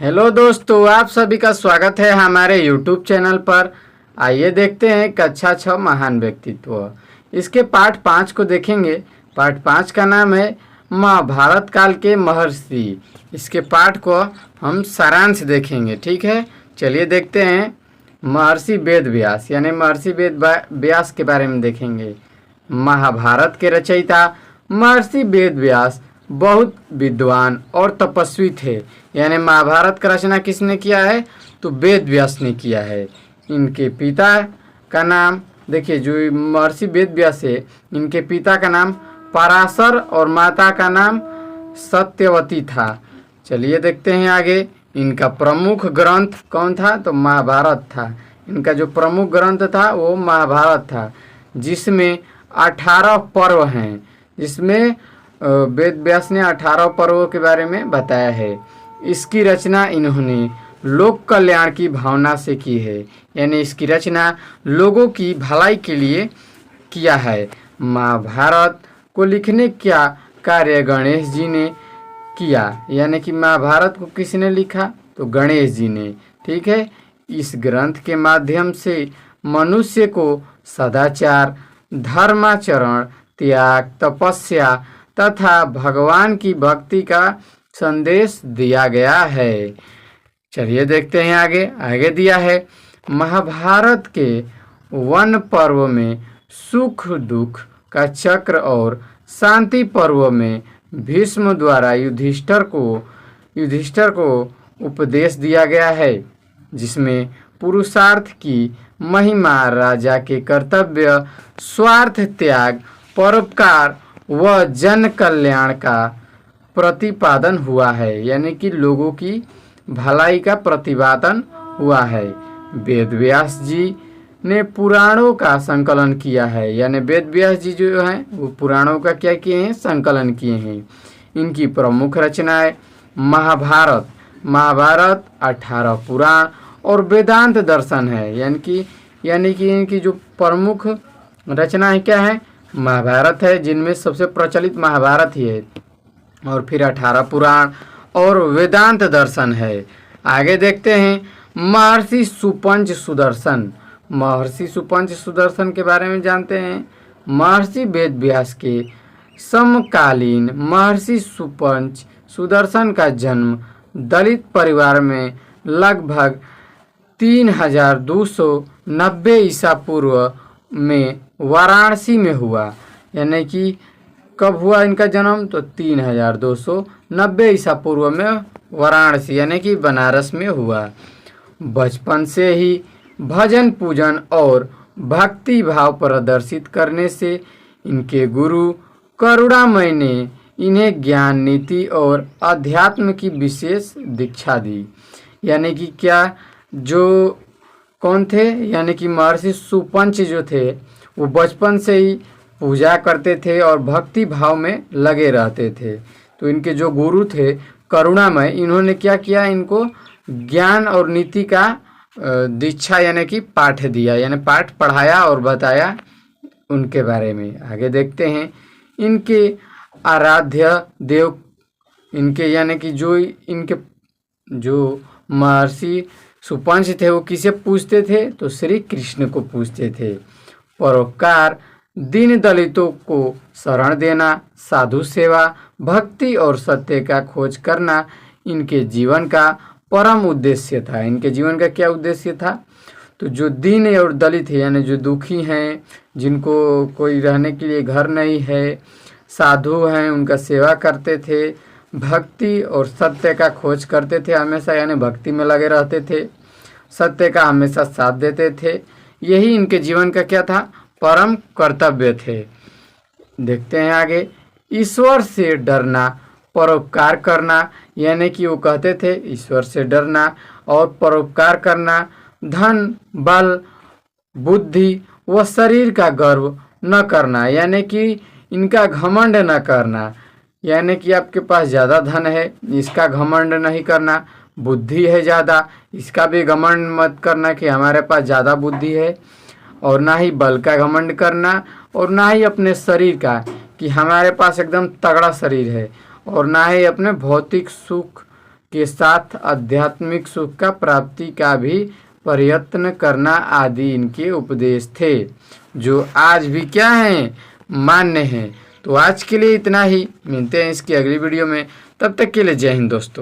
Hello दोस्तों, आप सभी का स्वागत है हमारे यूट्यूब चैनल पर। आइए देखते हैं कक्षा 6 महान व्यक्तित्व। इसके पाठ 5 को देखेंगे। पाठ 5 का नाम है महाभारत काल के महर्षि। इसके पाठ को हम सारांश देखेंगे, ठीक है। चलिए देखते हैं। महर्षि वेद व्यास यानी महर्षि वेद व्यास के बारे में देखेंगे। महाभारत के रचयिता महर्षि वेद व्यास बहुत विद्वान और तपस्वी थे। यानी महाभारत का रचना किसने किया है? तो वेद व्यास ने किया है। इनके पिता का नाम देखिए, जो महर्षि वेद व्यास है, इनके पिता का नाम पराशर और माता का नाम सत्यवती था। चलिए देखते हैं आगे। इनका प्रमुख ग्रंथ कौन था? तो महाभारत था। इनका जो प्रमुख ग्रंथ था वो महाभारत था, जिसमें 18 पर्व हैं। जिसमें वेद व्यास ने 18 पर्वों के बारे में बताया है। इसकी रचना इन्होंने लोक कल्याण की भावना से की है। यानी इसकी रचना लोगों की भलाई के लिए किया है। महाभारत को लिखने का कार्य गणेश जी ने किया। यानी कि महाभारत को किसने लिखा? तो गणेश जी ने, ठीक है। इस ग्रंथ के माध्यम से मनुष्य को सदाचार, धर्माचरण, त्याग, तपस्या तथा भगवान की भक्ति का संदेश दिया गया है। चलिए देखते हैं आगे दिया है। महाभारत के वन पर्व में सुख दुख का चक्र और शांति पर्व में भीष्म द्वारा युधिष्ठिर को उपदेश दिया गया है, जिसमें पुरुषार्थ की महिमा, राजा के कर्तव्य, स्वार्थ त्याग, परोपकार व जन कल्याण का प्रतिपादन हुआ है। यानी कि लोगों की भलाई का प्रतिपादन हुआ है। वेद व्यास जी ने पुराणों का संकलन किया है। यानी वेद व्यास जी जो हैं वो पुराणों का क्या किए हैं? संकलन किए हैं। इनकी प्रमुख रचनाएं महाभारत 18 पुराण और वेदांत दर्शन है। यानी कि इनकी जो प्रमुख रचना है क्या है? महाभारत है, जिनमें सबसे प्रचलित महाभारत ही है, और फिर 18 पुराण और वेदांत दर्शन है। आगे देखते हैं। महर्षि सुपंच सुदर्शन। महर्षि सुपंच सुदर्शन के बारे में जानते हैं। महर्षि वेद व्यास के समकालीन महर्षि सुपंच सुदर्शन का जन्म दलित परिवार में लगभग 3290 ईसा पूर्व में वाराणसी में हुआ। यानी कि कब हुआ इनका जन्म? तो 3290 ईसा पूर्व में वाराणसी यानी कि बनारस में हुआ। बचपन से ही भजन पूजन और भक्ति भाव प्रदर्शित करने से इनके गुरु करुणामय ने इन्हें ज्ञान, नीति और अध्यात्म की विशेष दीक्षा दी। यानी कि क्या, जो कौन थे? यानी कि महर्षि सुपंच जो थे वो बचपन से ही पूजा करते थे और भक्ति भाव में लगे रहते थे। तो इनके जो गुरु थे करुणामय, इन्होंने क्या किया? इनको ज्ञान और नीति का दीक्षा यानी कि पाठ दिया, यानी पाठ पढ़ाया और बताया उनके बारे में। आगे देखते हैं। इनके आराध्य देव यानी कि जो महर्षि सुपंच थे वो किसे पूजते थे? तो श्री कृष्ण को पूजते थे। परोपकार, दीन दलितों को शरण देना, साधु सेवा, भक्ति और सत्य का खोज करना इनके जीवन का परम उद्देश्य था। इनके जीवन का क्या उद्देश्य था? तो जो दीन और दलित है, यानी जो दुखी हैं, जिनको कोई रहने के लिए घर नहीं है, साधु हैं, उनका सेवा करते थे, भक्ति और सत्य का खोज करते थे हमेशा, यानी भक्ति में लगे रहते थे, सत्य का हमेशा साथ देते थे। यही इनके जीवन का क्या था? परम कर्तव्य थे। देखते हैं आगे। ईश्वर से डरना, परोपकार करना, यानी कि वो कहते थे ईश्वर से डरना और परोपकार करना, धन, बल, बुद्धि व शरीर का गर्व न करना, यानी कि इनका घमंड न करना। यानी कि आपके पास ज़्यादा धन है, इसका घमंड नहीं करना। बुद्धि है ज़्यादा, इसका भी घमंड मत करना कि हमारे पास ज़्यादा बुद्धि है। और ना ही बल का घमंड करना, और ना ही अपने शरीर का कि हमारे पास एकदम तगड़ा शरीर है, और ना ही अपने भौतिक सुख के साथ आध्यात्मिक सुख का प्राप्ति का भी प्रयत्न करना आदि इनके उपदेश थे, जो आज भी क्या हैं, मान्य हैं। तो आज के लिए इतना ही, मिलते हैं इसकी अगली वीडियो में। तब तक के लिए जय हिंद दोस्तों।